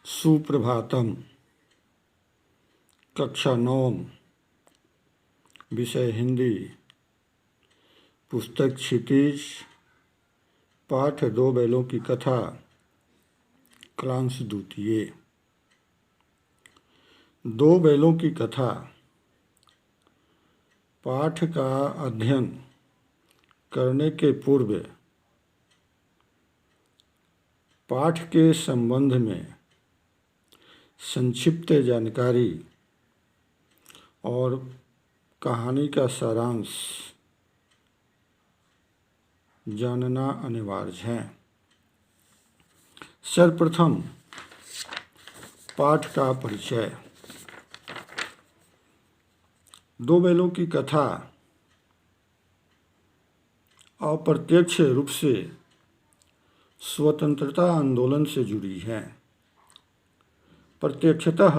सुप्रभातम। कक्षा 9, विषय हिंदी, पुस्तक क्षितिज, पाठ 2 बैलों की कथा, क्लांश द्वितीय। 2 बैलों की कथा पाठ का अध्ययन करने के पूर्व पाठ के संबंध में संक्षिप्त जानकारी और कहानी का सारांश जानना अनिवार्य है। सर्वप्रथम पाठ का परिचय। 2 बैलों की कथा अप्रत्यक्ष रूप से स्वतंत्रता आंदोलन से जुड़ी है। प्रत्यक्षतः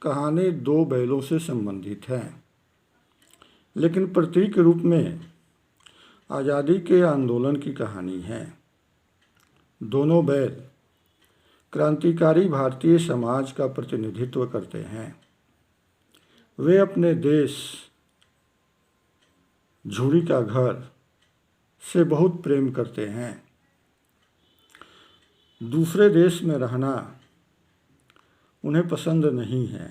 कहानी 2 बैलों से संबंधित है, लेकिन प्रतीक रूप में आज़ादी के आंदोलन की कहानी है। दोनों बैल क्रांतिकारी भारतीय समाज का प्रतिनिधित्व करते हैं। वे अपने देश झूरी का घर से बहुत प्रेम करते हैं। दूसरे देश में रहना उन्हें पसंद नहीं है।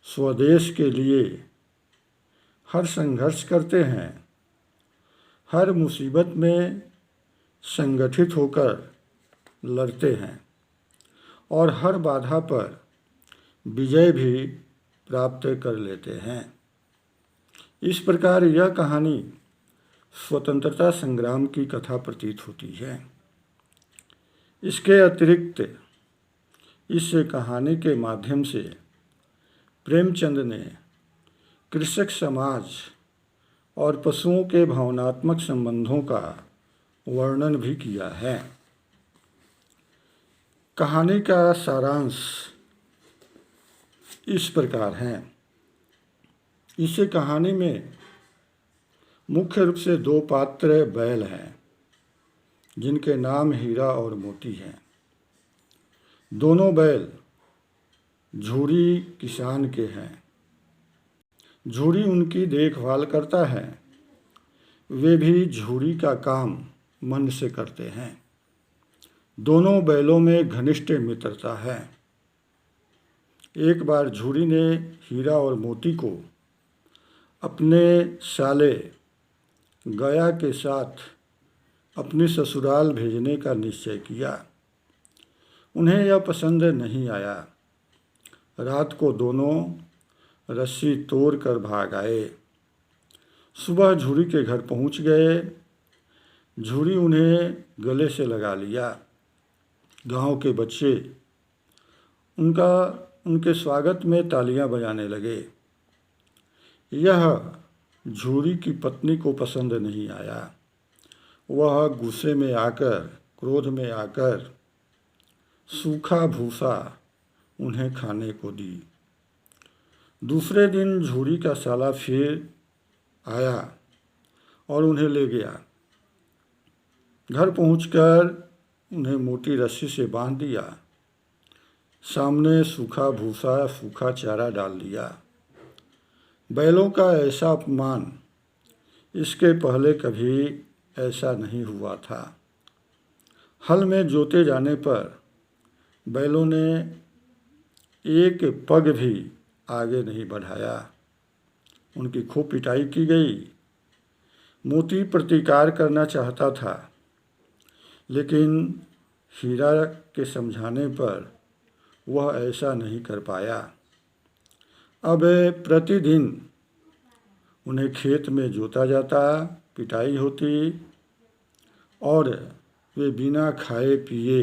स्वदेश के लिए हर संघर्ष करते हैं। हर मुसीबत में संगठित होकर लड़ते हैं और हर बाधा पर विजय भी प्राप्त कर लेते हैं। इस प्रकार यह कहानी स्वतंत्रता संग्राम की कथा प्रतीत होती है। इसके अतिरिक्त इस कहानी के माध्यम से प्रेमचंद ने कृषक समाज और पशुओं के भावनात्मक संबंधों का वर्णन भी किया है। कहानी का सारांश इस प्रकार है। इस कहानी में मुख्य रूप से 2 पात्र बैल हैं, जिनके नाम हीरा और मोती हैं। दोनों बैल झूरी किसान के हैं। झूरी उनकी देखभाल करता है। वे भी झूरी का काम मन से करते हैं। दोनों बैलों में घनिष्ठ मित्रता है। एक बार झूरी ने हीरा और मोती को अपने साले गया के साथ अपने ससुराल भेजने का निश्चय किया। उन्हें यह पसंद नहीं आया। रात को दोनों रस्सी तोड़ कर भाग आए। सुबह झूरी के घर पहुंच गए। झूरी उन्हें गले से लगा लिया। गांव के बच्चे उनके स्वागत में तालियां बजाने लगे। यह झूरी की पत्नी को पसंद नहीं आया। वह गुस्से में आकर, क्रोध में आकर सूखा भूसा उन्हें खाने को दी। दूसरे दिन झूरी का साला फिर आया और उन्हें ले गया। घर पहुंचकर उन्हें मोटी रस्सी से बांध दिया। सामने सूखा भूसा, सूखा चारा डाल दिया। बैलों का ऐसा अपमान इसके पहले कभी ऐसा नहीं हुआ था। हल में जोते जाने पर बैलों ने एक पग भी आगे नहीं बढ़ाया। उनकी खूब पिटाई की गई। मोती प्रतिकार करना चाहता था, लेकिन हीरा के समझाने पर वह ऐसा नहीं कर पाया। अब प्रतिदिन उन्हें खेत में जोता जाता, पिटाई होती और वे बिना खाए पिए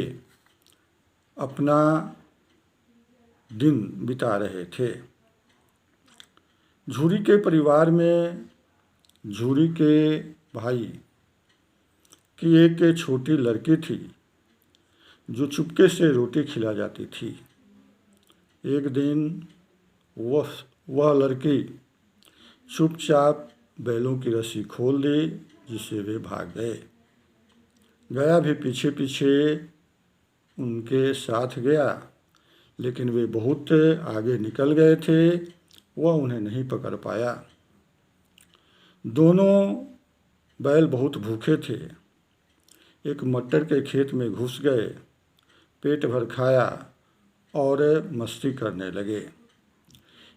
अपना दिन बिता रहे थे। झूरी के परिवार में झूरी के भाई की एक छोटी लड़की थी, जो चुपके से रोटी खिला जाती थी। एक दिन वह लड़की चुपचाप बैलों की रस्सी खोल दी, जिससे वे भाग गए। गया भी पीछे पीछे उनके साथ गया, लेकिन वे बहुत आगे निकल गए थे, वह उन्हें नहीं पकड़ पाया। दोनों बैल बहुत भूखे थे। एक मटर के खेत में घुस गए, पेट भर खाया और मस्ती करने लगे।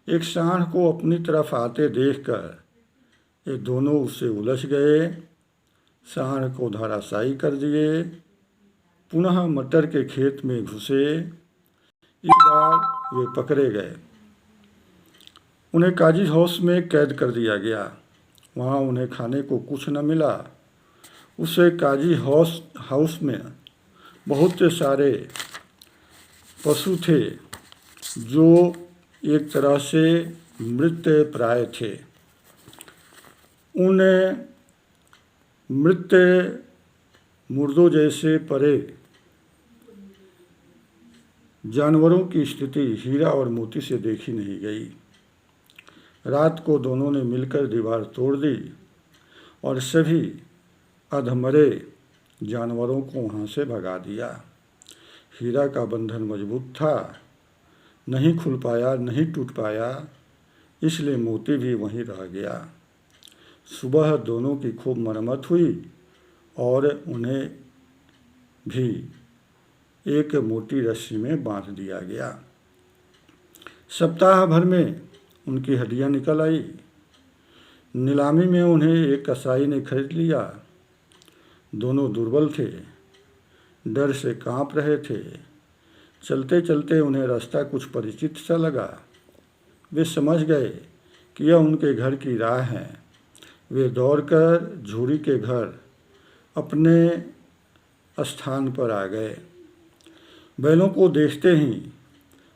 एक सांड को अपनी तरफ आते देखकर ये दोनों उससे उलझ गए, सांड को धराशायी कर दिए। पुनः मटर के खेत में घुसे। इस बार वे पकड़े गए। उन्हें काजी हाउस में कैद कर दिया गया। वहाँ उन्हें खाने को कुछ न मिला। उसे काजी हाउस में बहुत सारे पशु थे जो एक तरह से मृत प्राय थे। उन मृत मुर्दों जैसे पड़े जानवरों की स्थिति हीरा और मोती से देखी नहीं गई। रात को दोनों ने मिलकर दीवार तोड़ दी और सभी अधमरे जानवरों को वहाँ से भगा दिया। हीरा का बंधन मजबूत था, नहीं खुल पाया, नहीं टूट पाया, इसलिए मोती भी वहीं रह गया। सुबह दोनों की खूब मरम्मत हुई और उन्हें भी एक मोटी रस्सी में बांध दिया गया। सप्ताह भर में उनकी हड्डियां निकल आई। नीलामी में उन्हें एक कसाई ने खरीद लिया। दोनों दुर्बल थे, डर से कांप रहे थे। चलते चलते उन्हें रास्ता कुछ परिचित सा लगा। वे समझ गए कि यह उनके घर की राह है। वे दौड़कर झूरी के घर अपने स्थान पर आ गए। बैलों को देखते ही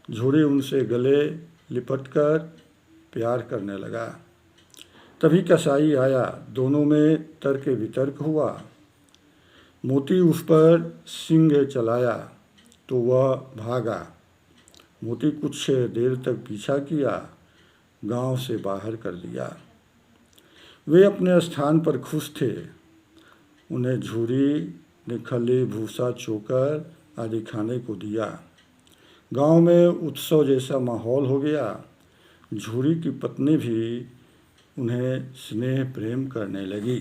झूरी उनसे गले लिपटकर प्यार करने लगा। तभी कसाई आया। दोनों में तर्क वितर्क हुआ। मोती उस पर सींग चलाया तो वह भागा। मोती कुछ देर तक पीछा किया, गांव से बाहर कर दिया। वे अपने स्थान पर खुश थे। उन्हें झूरी ने खली, भूसा, चोकर आदि खाने को दिया। गांव में उत्सव जैसा माहौल हो गया। झूरी की पत्नी भी उन्हें स्नेह प्रेम करने लगी।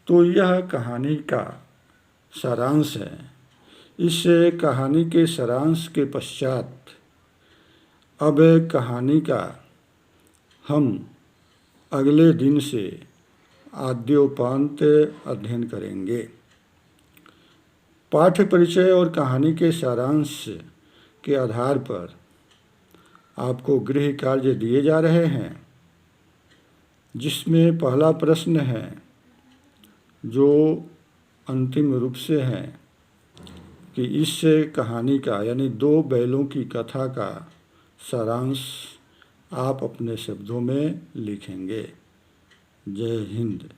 तो यह कहानी का सारांश है। इस कहानी के सारांश के पश्चात अब कहानी का हम अगले दिन से आद्योपांत अध्ययन करेंगे। पाठ्य परिचय और कहानी के सारांश के आधार पर आपको गृह कार्य दिए जा रहे हैं, जिसमें पहला प्रश्न है जो अंतिम रूप से है कि इस कहानी का यानी दो बैलों की कथा का सारांश आप अपने शब्दों में लिखेंगे। जय हिंद।